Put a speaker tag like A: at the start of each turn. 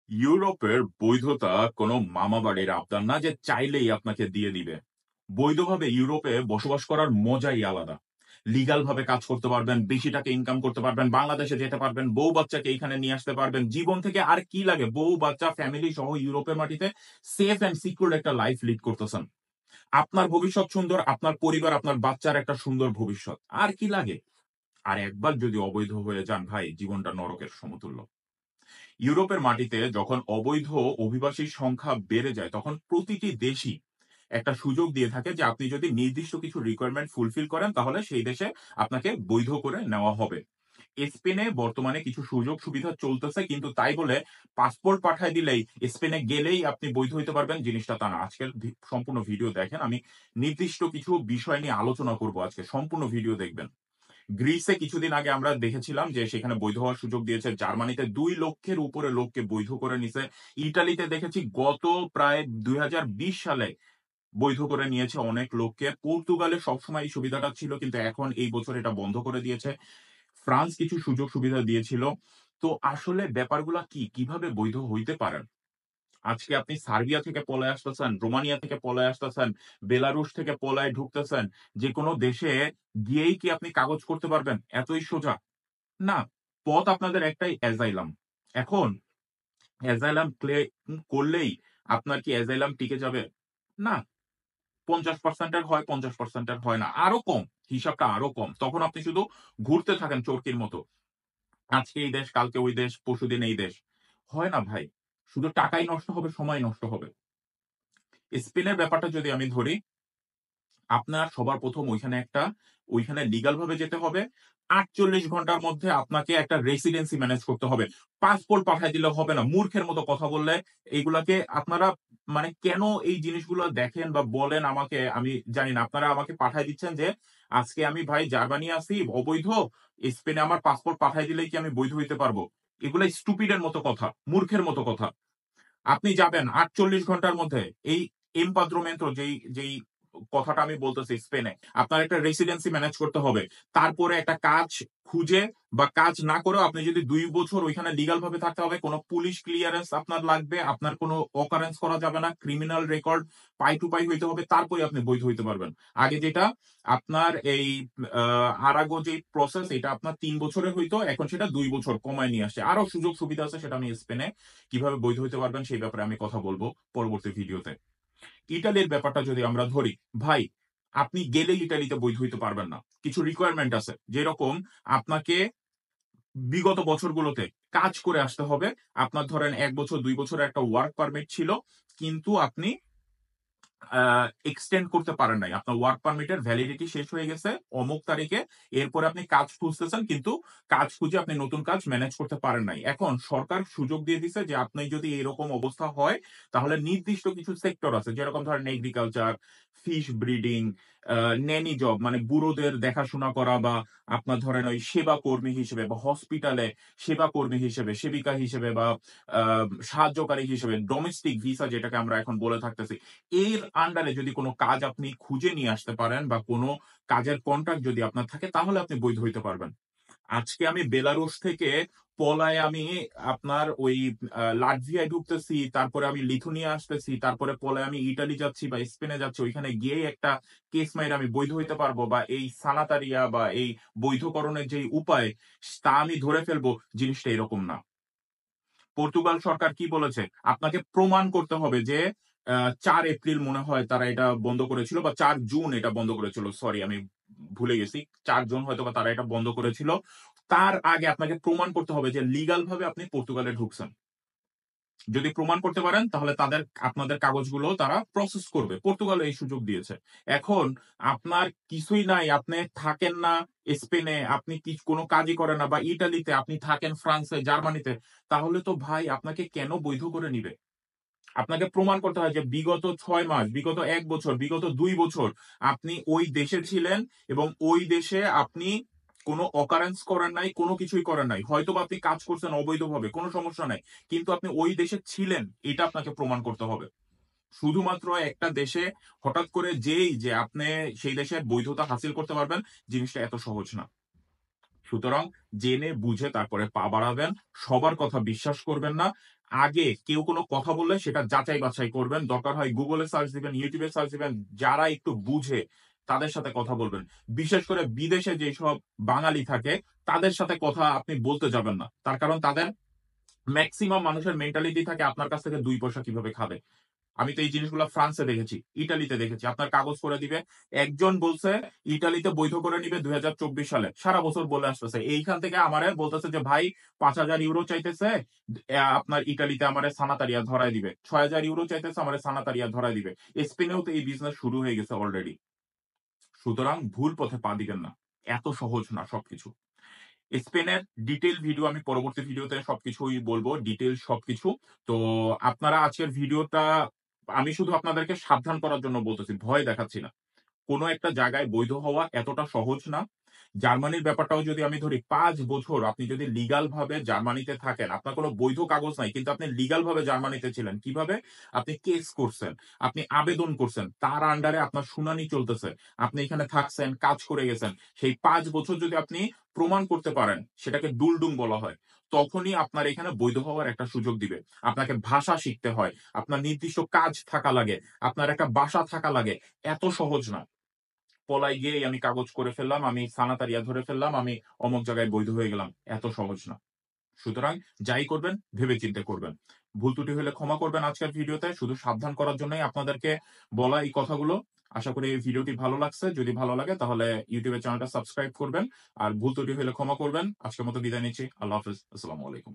A: ইউরোপের বৈধতা কোনো মামাবাড়ির আবদার না যে চাইলেই আপনাকে দিয়ে দিবে। বৈধভাবে ইউরোপে বসবাস করার মজাই আলাদা। লিগ্যাল ভাবে কাজ করতে পারবেন, বেশি টাকা ইনকাম করতে পারবেন, বাংলাদেশে যেতে পারবেন, বউ বাচ্চাকে এইখানে নিয়ে আসতে পারবেন। জীবন থেকে আর কি লাগে? বউ বাচ্চা ফ্যামিলি সহ ইউরোপের মাটিতে সেফ অ্যান্ড সিকিউর একটা লাইফ লিড করতেছেন। আপনার ভবিষ্যৎ সুন্দর, আপনার পরিবার, আপনার বাচ্চার একটা সুন্দর ভবিষ্যৎ। আর কি লাগে? আর একবার যদি অবৈধ হয়ে যান ভাই, জীবনটা নরকের সমতুল্য। ইউরোপের মাটিতে যখন অবৈধ অভিবাসীর সংখ্যা বেড়ে যায়, তখন প্রতিটি দেশই একটা সুযোগ দিয়ে থাকে যে আপনি যদি নির্দিষ্ট কিছু রিকোয়ারমেন্ট ফুলফিল করেন, তাহলে সেই দেশে আপনাকে বৈধ করে নেওয়া হবে। স্পেনে বর্তমানে কিছু সুযোগ সুবিধা চলতেছে, কিন্তু তাই বলে পাসপোর্ট পাঠায় দিলেই স্পেনে গেলেই আপনি বৈধ হইতে পারবেন, জিনিসটা তা না। আজকের সম্পূর্ণ ভিডিও দেখেন, আমি নির্দিষ্ট কিছু বিষয় নিয়ে আলোচনা করব আজকে। সম্পূর্ণ ভিডিও দেখবেন। গ্রিসে কিছুদিন আগে আমরা দেখেছিলাম যে সেখানে বৈধ হওয়ার সুযোগ দিয়েছে। জার্মানিতে ২ লক্ষের উপরে লোককে বৈধ করে নিছে। ইটালিতে দেখেছি গত প্রায় ২০২০ সালে বৈধ করে নিয়েছে অনেক লোককে। পর্তুগালে সবসময় এই সুবিধাটা ছিল, কিন্তু এখন এই বছর এটা বন্ধ করে দিয়েছে। ফ্রান্স কিছু সুযোগ সুবিধা দিয়েছিল। তো আসলে ব্যাপারগুলা কি? কিভাবে বৈধ হইতে পারেন? আজকে আপনি সার্বিয়া থেকে পলায় আসতেছেন, রোমানিয়া থেকে পলায় আসতেছেন, বেলারুশ থেকে পলায় ঢুকতেছেন। যেকোনো দেশে গিয়েই কি আপনি কাগজ করতে পারবেন? এতই সোজা? না। পথ আপনাদের একটাই, অ্যাজাইলাম। এখন অ্যাজাইলাম করলেই আপনার কি অ্যাজাইলাম টিকে যাবে? না। ৫০% এর হয়, ৫০% এর হয় না। আরো কম। হিসাবটা আরো কম। তখন আপনি শুধু ঘুরতে থাকেন চরকির মতো। আজকে এই দেশ, কালকে ওই দেশ, পরশুদিন এই দেশ। হয় না ভাই। শুধু টাকাই নষ্ট হবে, সময় নষ্ট হবে। স্পেনের ব্যাপারটা যদি আমি ধরি, আপনার সবার ১ম ওইখানে লিগাল ভাবে যেতে হবে। ৪৮ ঘন্টার মধ্যে আপনাকে একটা রেসিডেন্সি ম্যানেজ করতে হবে। পাসপোর্ট পাঠায় দিলে হবে না। মূর্খের মতো কথা বললে এগুলাকে আপনারা মানে কেন এই জিনিসগুলো দেখেন বা বলেন আমাকে, আমি জানি না। আপনারা আমাকে পাঠায় দিচ্ছেন যে আজকে আমি ভাই জার্মানি আছি অবৈধ, স্পেনে আমার পাসপোর্ট পাঠায় দিলেই কি আমি বৈধ হইতে পারবো? এগুলা স্টুপিড এর মতো কথা, মূর্খের মতো কথা। আপনি যাবেন ৪৮ ঘন্টার মধ্যে এই এমপাদ্রোমেন্টো যেই কথাটা আমি বলতেছি স্পেনে, আপনার একটা রেসিডেন্সি ম্যানেজ করতে হবে। তারপরে একটা কাজ খুঁজে বা কাজ না করেও আপনি যদি ২ বছর ওইখানে লিগাল ভাবে থাকতে হবে, কোন পুলিশ ক্লিয়ারেন্স আপনার লাগবে, আপনার কোন অকারেন্স করা যাবে না, ক্রিমিনাল রেকর্ড পাই টু পাই হইতে হবে, তারপরে আপনি বৈধ হইতে পারবেন। আগে যেটা আপনার এই আরাগো যে প্রসেস, এটা আপনার ৩ বছরের হইতো, এখন সেটা ২ বছর কমায় নিয়ে আসছে। আরো সুযোগ সুবিধা আছে, সেটা আমি স্পেনে কিভাবে বৈধ হইতে পারবেন সেই ব্যাপারে আমি কথা বলবো পরবর্তী ভিডিওতে। ইটালির ব্যাপারটা যদি আমরা ধরি, ভাই আপনি গেলেই ইটালিতে বৈধ হইতে পারবেন না। কিছু রিকোয়ারমেন্ট আছে। যেরকম আপনাকে বিগত বছরগুলোতে কাজ করে আসতে হবে। আপনার ধরেন ১ বছর ২ বছরের একটা ওয়ার্ক পারমিট ছিল। কিন্তু আপনি এক্সটেন্ড করতে পারেন নাই। আপনার ওয়ার্ক পারমিটের ভ্যালিডিটি শেষ হয়ে গেছে অমুক তারিখে। এরপরে আপনি কাজ খুঁজতেছেন, কিন্তু কাজ খুঁজে আপনি নতুন কাজ ম্যানেজ করতে পারেন নাই। এখন সরকার সুযোগ দিয়ে দিছে যে আপনি যদি এরকম অবস্থা হয়, তাহলে নির্দিষ্ট কিছু সেক্টর আছে। যেরকম ধরেন এগ্রিকালচার, ফিশ ব্রিডিং, ন্যানি জব মানে বুড়োদের দেখাশোনা করা, বা আপনার ধরেন ওই সেবা কর্মী হিসেবে বা হসপিটালে সেবা কর্মী হিসেবে, সেবিকা হিসেবে, বা সাহায্যকারী হিসেবে ডোমেস্টিক ভিসা যেটাকে আমরা এখন বলে থাকতেছি। এর আন্ডারে যদি কোন কাজ আপনি খুঁজে নিয়ে আসতে পারেন বা কোন কাজের কন্ট্রাক্ট যদি আপনার থাকে, তাহলে আপনি বৈধ হইতে পারবেন। আজকে আমি বেলারুশ থেকে পলায় আমি আপনার ওই লাটভিয়ায় ঢুকতেছি, তারপরে আমি লিথুনিয়া আসতেছি, তারপরে পলায় আমি ইটালি যাচ্ছি বা স্পেনে যাচ্ছি, ওইখানে গিয়েই একটা কেস মাইরে আমি বৈধ হইতে পারবো, বা এই সানাতারিয়া বা এই বৈধকরণের যে উপায় তা আমি ধরে ফেলবো, জিনিসটা এরকম না। পর্তুগাল সরকার কি বলেছে? আপনাকে প্রমাণ করতে হবে যে ৪ এপ্রিল মনে হয় তারা এটা বন্ধ করেছিল, বা ৪ জুন এটা বন্ধ করেছিল। সরি, আমি ভুলে গেছি। ৪ জুন হয়তোবা তারা এটা বন্ধ করেছিল। তার আগে আপনাকে প্রমাণ করতে হবে যে লিগাল ভাবে আপনি পর্তুগালে ঢুকছেন। যদি প্রমাণ করতে পারেন, তাহলে আপনাদের কাগজগুলো তারা প্রসেস করবে। পর্তুগাল এই সুযোগ দিয়েছে। এখন আপনার কিছুই নাই, আপনি থাকেন না স্পেনে, আপনি কোনো কাজই করেন না, বা ইটালিতে আপনি থাকেন, ফ্রান্সে, জার্মানিতে, তাহলে তো ভাই আপনাকে কেন বৈধ করে নিবে? আপনাকে প্রমাণ করতে হয় যে বিগত ৬ মাস, বিগত ১ বছর, বিগত ২ বছর আপনি ওই দেশে ছিলেন এবং ওই দেশে আপনি কোন অকারেন্স করেন নাই, কোন কিছুই করেন নাই। হয়তোবা আপনি কাজ করছেন অবৈধভাবে, কোন সমস্যা নাই। কিন্তু আপনি ওই দেশে ছিলেন, এটা আপনাকে প্রমাণ করতে হবে। শুধুমাত্র একটা দেশে হঠাৎ করে যেই যে আপনি সেই দেশের বৈধতা হাসিল করতে পারবেন, জিনিসটা এত সহজ না। সুতরাং জেনে বুঝে তারপরে পা বাড়াবেন। সবার কথা বিশ্বাস করবেন না। আগে কেউ কোনো কথা বললে সেটা যাচাই বাছাই করবেন। দরকার হয় Google এ সার্চ দিবেন, YouTube এ সার্চ দিবেন। যারা একটু বুঝে তাদের সাথে কথা বলবেন। বিশেষ করে বিদেশে যেসব বাঙালি থাকে তাদের সাথে কথা আপনি বলতে যাবেন না। তার কারণ তাদের মেক্সিমাম মানুষের মেন্টালিটি থাকে আপনার কাছ থেকে ২ পয়সা কিভাবে খাবে। আমি তো এই জিনিসগুলো ফ্রান্সে দেখেছি, ইটালিতে দেখেছি। আপনার কাগজ করে দিবে। একজন বলছে ইটালিতে বৈধ করে নিবে ২০২৪ সালে। সারা বছর বলে আসতেছে। এইখান থেকে আমারে বলতেছে যে ভাই €৫,০০০ চাইতেছে। আপনার ইটালিতে আমারে সানাতারিয়া ধরায় দিবে। €৬,০০০ চাইতেছে আমারে সানাতারিয়া ধরায় দিবে। স্পেনেও তো এই বিজনেস শুরু হয়ে গেছে অলরেডি। সুতরাং ভুল পথে পা দিবেন না। এত সহজ না সবকিছু। স্পেনের ডিটেইল ভিডিও আমি পরবর্তী ভিডিওতে সবকিছুই বলব। ডিটেইল সবকিছু। তো আপনারা আজকের ভিডিওটা আমি শুধু আপনাদেরকে সাবধান করার জন্য বলতেছি। ভয় দেখাচ্ছি না। কোন একটা জায়গায় বৈধ হওয়া এতটা সহজ না। জার্মানির ব্যাপারটাও যদি আমি ধরি ৫ বছর আপনি যদি লিগাল ভাবে জার্মানিতে থাকেন, আপনার কোন বৈধ কাগজ নাই। কিন্তু আপনি লিগাল ভাবে জার্মানিতে ছিলেন। কিভাবে? আপনি কেস করছেন, আপনি আবেদন করছেন। তার আন্ডারে আপনার শুনানি চলতেছে। আপনি এখানে থাকছেন, কাজ করে গেছেন। সেই ৫ বছর যদি আপনি প্রমাণ করতে পারেন, সেটাকে ডুলডুং বলা হয়। তখনই আপনার এখানে বৈধ হওয়ার একটা সুযোগ দিবে। আপনাকে ভাষা শিখতে হয়। আপনার নির্দিষ্ট কাজ থাকা লাগে। আপনার একটা বাসা থাকা লাগে। এত সহজ না। পলায় গিয়েই আমি কাগজ করে ফেললাম, আমি সানাতারিয়া ধরে ফেললাম, আমি অমুক জায়গায় বৈধ হয়ে গেলাম। এত সহজ না। সুতরাং যাই করবেন ভেবে চিন্তে করবেন। ভুল ত্রুটি হলে ক্ষমা করবেন আজকের ভিডিওতে। শুধু সাবধান করার জন্যই আপনাদেরকে বলা এই কথাগুলো। আশা করি এই ভিডিওটি ভালো লাগছে। যদি ভালো লাগে তাহলে YouTube এর চ্যানেলটা সাবস্ক্রাইব করবেন। আর ভুল ত্রুটি হলে ক্ষমা করবেন। আজকের মতো বিদায় নিচ্ছি। আল্লাহ হাফেজ। আসসালামু আলাইকুম।